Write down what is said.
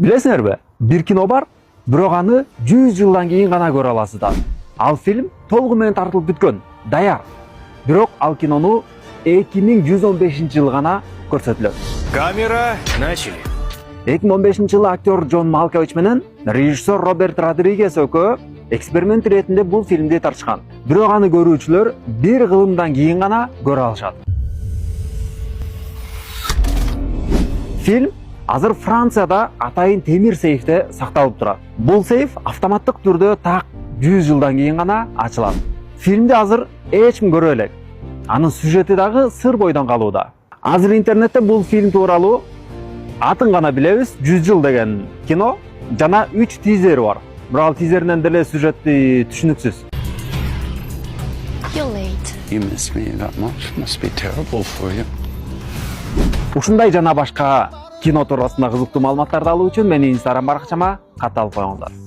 Билесиңерби? Бир кино бар, бирок аны 100 жылдан кийин гана көрө аласыздар. Ал фильм толугу менен тартылып бүткөн, даяр. Бирок ал кинону 2115-жылы гана көрсөтүлөт. Камера, начали. 2015-жылы актер Джон Малкович менен режиссер Роберт Родригес экөө эксперимент иретинде бул фильмди тартышкан. Бирок аны көрүүчүлөр бир кылымдан кийин гана көрө алышат. Фильм азыр Францияда атайын темир сейфте сакталып турат. Бул сейф автоматтык түрдө так 100 жылдан кийин гана ачылат. Фильмди азыр эч ким көрө элек. Анын сюжети дагы сыр бойдон калууда. Азыр интернетте бул фильм тууралуу атын гана билебиз, 100 жыл деген кино жана 3 тизери бар. Бирок ал тизеринен деле сюжети түшүнүксүз. You're late. You miss me that much? Must be terrible for you. Ушундай жана башка кино туурасында кызыктуу маалыматтарды алуу үчүн менин Instagram баракчама кат алып коюңуздар.